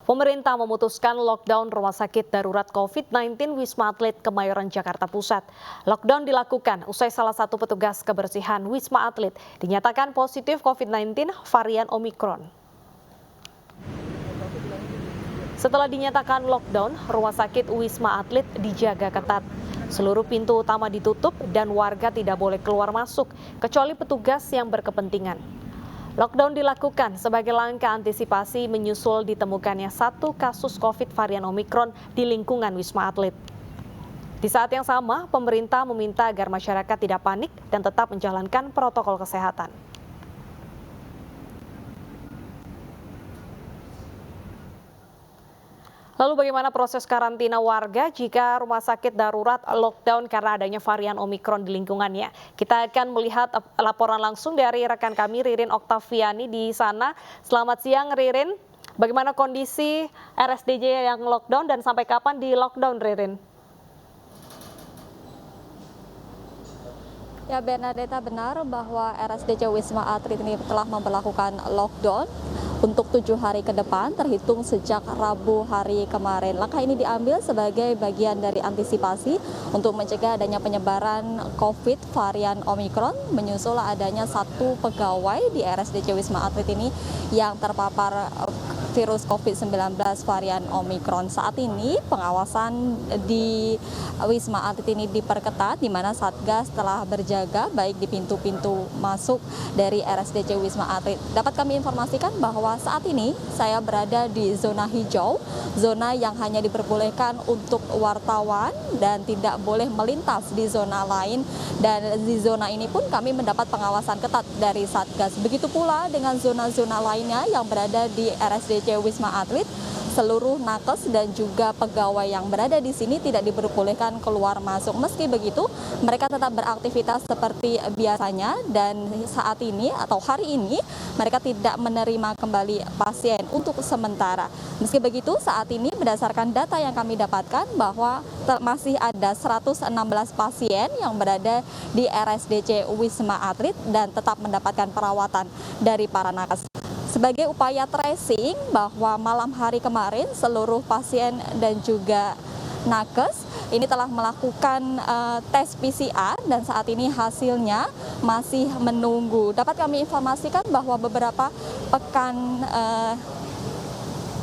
Pemerintah memutuskan lockdown rumah sakit darurat COVID-19 Wisma Atlet Kemayoran Jakarta Pusat. Lockdown dilakukan usai salah satu petugas kebersihan Wisma Atlet dinyatakan positif COVID-19 varian Omikron. Setelah dinyatakan lockdown, rumah sakit Wisma Atlet dijaga ketat. Seluruh pintu utama ditutup dan warga tidak boleh keluar masuk, kecuali petugas yang berkepentingan. Lockdown dilakukan sebagai langkah antisipasi menyusul ditemukannya satu kasus COVID varian Omikron di lingkungan Wisma Atlet. Di saat yang sama, pemerintah meminta agar masyarakat tidak panik dan tetap menjalankan protokol kesehatan. Lalu bagaimana proses karantina warga jika rumah sakit darurat lockdown karena adanya varian Omikron di lingkungannya? Kita akan melihat laporan langsung dari rekan kami Ririn Oktaviani di sana. Selamat siang Ririn, bagaimana kondisi RSDJ yang lockdown dan sampai kapan di lockdown Ririn? Ya Bernadetta, benar bahwa RSDC Wisma Atlet ini telah memperlakukan lockdown untuk 7 hari ke depan terhitung sejak Rabu hari kemarin. Langkah ini diambil sebagai bagian dari antisipasi untuk mencegah adanya penyebaran COVID varian Omikron menyusul adanya satu pegawai di RSDC Wisma Atlet ini yang terpapar virus COVID-19 varian Omikron. Saat ini pengawasan di Wisma Atlet ini diperketat, di mana Satgas telah berjaga baik di pintu-pintu masuk dari RSDC Wisma Atlet. Dapat kami informasikan bahwa saat ini saya berada di zona hijau, zona yang hanya diperbolehkan untuk wartawan dan tidak boleh melintas di zona lain. Dan di zona ini pun kami mendapat pengawasan ketat dari Satgas. Begitu pula dengan zona-zona lainnya yang berada di RSDC Wisma Atlet. Seluruh nakes dan juga pegawai yang berada di sini tidak diperbolehkan keluar masuk. Meski begitu, mereka tetap beraktivitas seperti biasanya dan saat ini atau hari ini mereka tidak menerima kembali pasien untuk sementara. Meski begitu, saat ini berdasarkan data yang kami dapatkan bahwa masih ada 116 pasien yang berada di RSDC Wisma Atlet dan tetap mendapatkan perawatan dari para nakes. Sebagai upaya tracing bahwa malam hari kemarin seluruh pasien dan juga nakes ini telah melakukan tes PCR dan saat ini hasilnya masih menunggu. Dapat kami informasikan bahwa beberapa pekan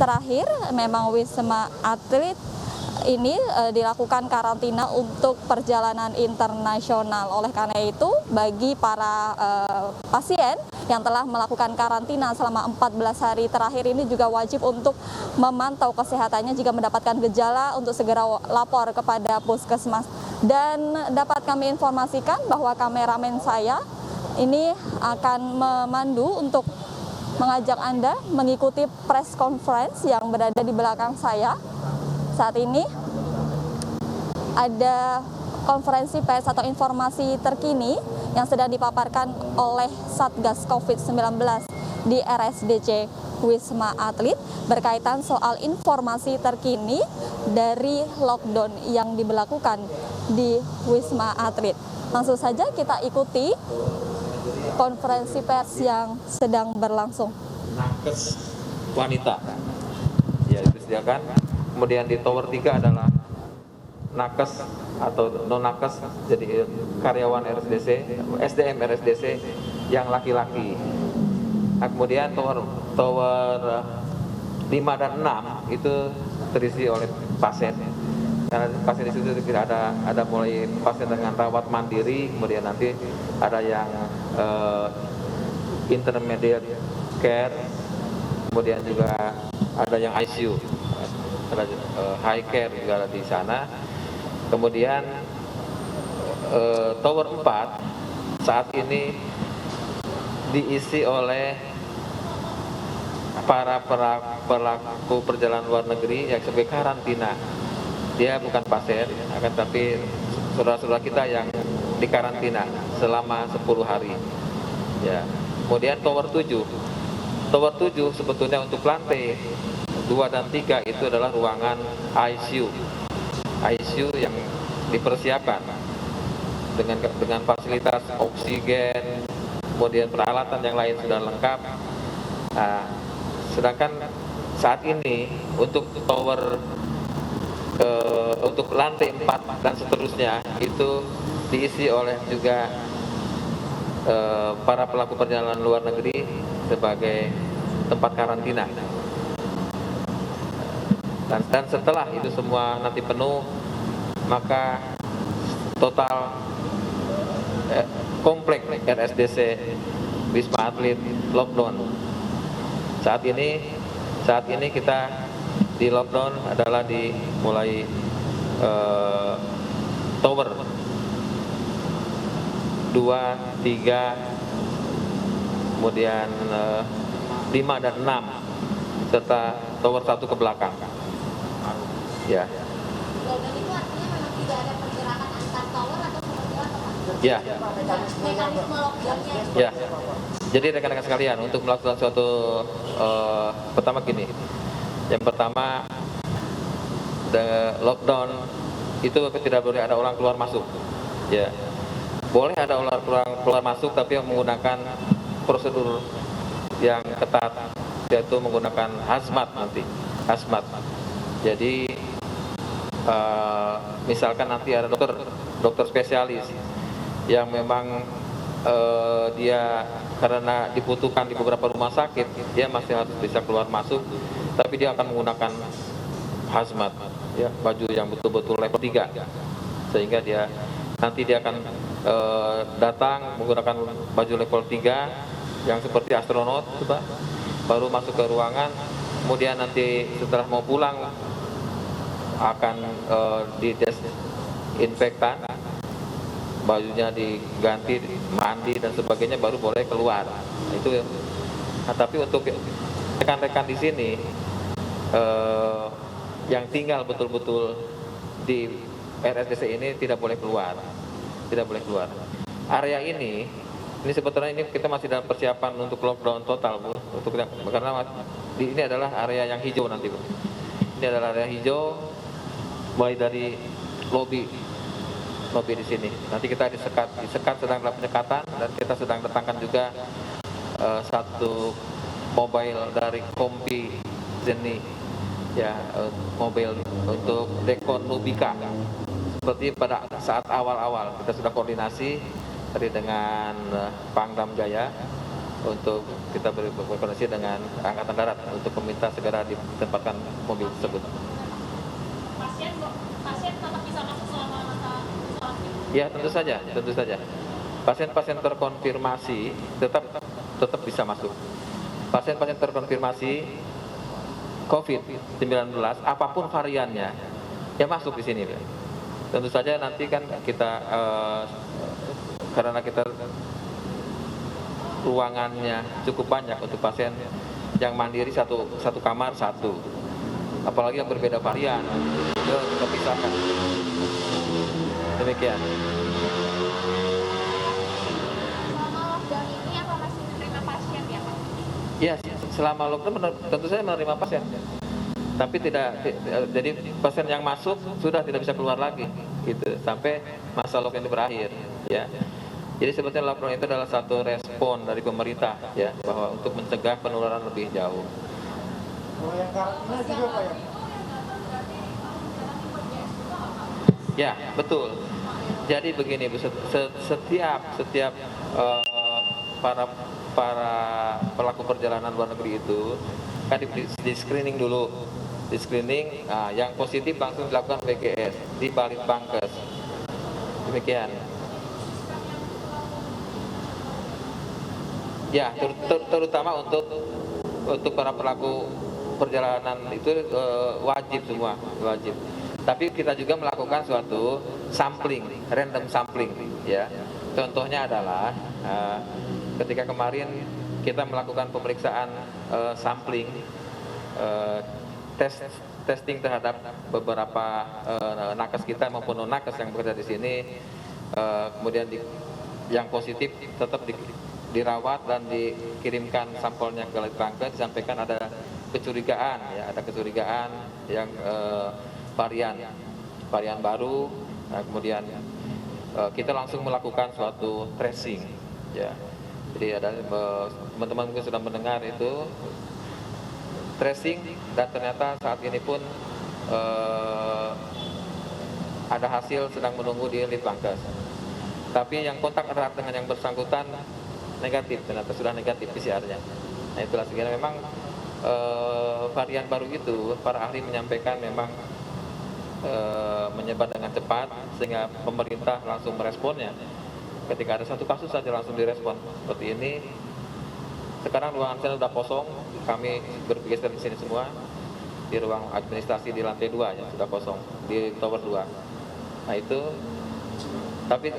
terakhir memang Wisma Atlet ini dilakukan karantina untuk perjalanan internasional. Oleh karena itu, bagi para pasien yang telah melakukan karantina selama 14 hari terakhir ini juga wajib untuk memantau kesehatannya jika mendapatkan gejala untuk segera lapor kepada puskesmas. Dan dapat kami informasikan bahwa kameramen saya ini akan memandu untuk mengajak Anda mengikuti press conference yang berada di belakang saya. Saat ini ada konferensi pers atau informasi terkini yang sedang dipaparkan oleh Satgas COVID-19 di RSDC Wisma Atlet berkaitan soal informasi terkini dari lockdown yang diberlakukan di Wisma Atlet. Langsung saja kita ikuti konferensi pers yang sedang berlangsung. Nakes wanita ya disediakan. Kemudian di tower 3 adalah nakes atau non-nakes, jadi karyawan RSDC, SDM RSDC yang laki-laki. Nah, kemudian tower 5 dan 6 itu terisi oleh pasien. Karena pasien di situ ada mulai pasien dengan rawat mandiri, kemudian nanti ada yang intermediate care, kemudian juga ada yang ICU. Ada high care juga ada di sana. Kemudian tower 4 saat ini diisi oleh para pelaku perjalanan luar negeri yang sebagai karantina. Dia bukan pasien, akan tapi saudara-saudara kita yang dikarantina selama 10 hari. Ya. Kemudian tower 7. Tower 7 sebetulnya untuk lantai 2 dan 3 itu adalah ruangan ICU. ICU yang dipersiapkan dengan fasilitas oksigen, kemudian peralatan yang lain sudah lengkap. Nah, sedangkan saat ini untuk tower untuk lantai 4 dan seterusnya itu diisi oleh juga para pelaku perjalanan luar negeri sebagai tempat karantina. Dan setelah itu semua nanti penuh, maka total komplek RSDC Wisma Atlet lockdown. Saat ini kita di lockdown adalah mulai tower 2, 3, kemudian 5 dan 6 serta tower 1 ke belakang. Ya. Lockdown itu artinya memang tidak ada pergerakan antar tower atau seperti apa, Pak? Ya. Mekanisme lockdownnya. Ya. Jadi rekan-rekan sekalian, untuk melakukan suatu pertama gini. Yang pertama, lockdown itu tidak boleh ada orang keluar masuk. Ya. Boleh ada orang keluar masuk, tapi yang menggunakan prosedur yang ketat, yaitu menggunakan hazmat nanti. Hazmat. Jadi misalkan nanti ada dokter spesialis yang memang dia karena dibutuhkan di beberapa rumah sakit, dia masih harus bisa keluar masuk, tapi dia akan menggunakan hazmat, ya, baju yang betul-betul level 3, sehingga dia akan datang menggunakan baju level 3 yang seperti astronot, baru masuk ke ruangan, kemudian nanti setelah mau pulang akan didesinfektan, bajunya diganti, mandi dan sebagainya, baru boleh keluar. Itu. Nah, tapi untuk rekan-rekan di sini yang tinggal betul-betul di RSDC ini tidak boleh keluar, Area ini sebetulnya kita masih dalam persiapan untuk lockdown total, Bu. Karena ini adalah area yang hijau nanti, Bu. Ini adalah area hijau. Mulai dari lobi di sini. Nanti kita disekat sedang dalam penyekatan, dan kita sedang datangkan juga satu mobile dari Kompi Zeni, ya, mobil untuk Dekon Nubika. Seperti pada saat awal-awal kita sudah koordinasi tadi dengan Pangdam Jaya untuk kita berkoordinasi dengan Angkatan Darat untuk meminta segera ditempatkan mobil tersebut. Pasien tetap bisa masuk selama masa isolasi? Ya, tentu saja. Pasien-pasien terkonfirmasi tetap bisa masuk. Pasien-pasien terkonfirmasi COVID-19 apapun variannya, ya masuk di sini. Tentu saja nanti kan kita karena kita ruangannya cukup banyak untuk pasien yang mandiri satu kamar satu, apalagi yang berbeda varian, itu kita pisahkan. Demikian. Selama lockdown ini apa masih menerima pasien ya, Pak? Ya, selama lockdown tentu saja menerima pasien. Tapi jadi pasien yang masuk sudah tidak bisa keluar lagi, gitu, sampai masa lockdown itu berakhir, ya. Jadi sebetulnya lockdown itu adalah satu respon dari pemerintah, ya, bahwa untuk mencegah penularan lebih jauh. Kalau yang karantina juga, Pak, ya? Ya, betul. Jadi begini, Bu, setiap para pelaku perjalanan luar negeri itu kan di screening dulu. Di screening, yang positif langsung dilakukan PGS di Balitbangkes. Demikian. Ya, terutama untuk para pelaku perjalanan itu wajib semua, wajib. Tapi kita juga melakukan suatu sampling, random sampling, ya. Contohnya adalah ketika kemarin kita melakukan pemeriksaan sampling, testing terhadap beberapa nakes kita maupun non nakes yang bekerja di sini, kemudian yang positif tetap dirawat dan dikirimkan sampelnya ke Litbangkes, disampaikan ada kecurigaan, ya, yang varian baru. Nah, kemudian kita langsung melakukan suatu tracing, ya. Jadi ada teman-teman mungkin sudah mendengar itu tracing dan ternyata saat ini pun ada hasil sedang menunggu di Litbangkes. Tapi yang kontak erat dengan yang bersangkutan negatif, ternyata sudah negatif PCR-nya. Nah itulah sekiranya memang varian baru itu para ahli menyampaikan memang menyebar dengan cepat sehingga pemerintah langsung meresponnya. Ketika ada satu kasus saja langsung direspon seperti ini. Sekarang ruangan saya sudah kosong, kami bergeser di sini semua di ruang administrasi di lantai 2 yang sudah kosong di tower 2. Nah itu, tapi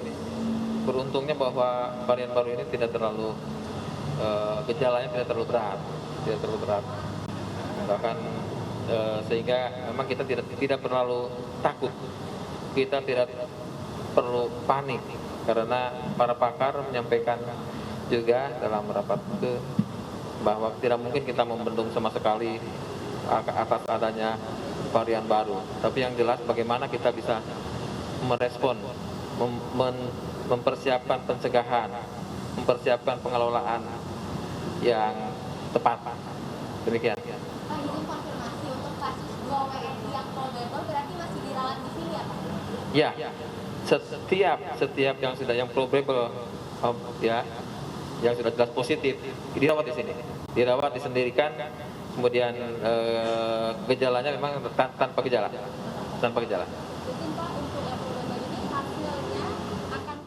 beruntungnya bahwa varian baru ini tidak terlalu gejalanya tidak terlalu berat, bahkan sehingga memang kita tidak terlalu takut, kita tidak perlu panik karena para pakar menyampaikan juga dalam rapat itu bahwa tidak mungkin kita membendung sama sekali atas adanya varian baru. Tapi yang jelas bagaimana kita bisa merespon, mempersiapkan pencegahan, mempersiapkan pengelolaan yang tepat. Demikian. Pak, izin konfirmasi untuk kasus 2 WNI yang probable berarti masih dirawat di sini ya Pak? Ya, setiap yang probable ya, yang sudah jelas positif dirawat di sini, dirawat disendirikan, kemudian gejalanya memang tanpa gejala.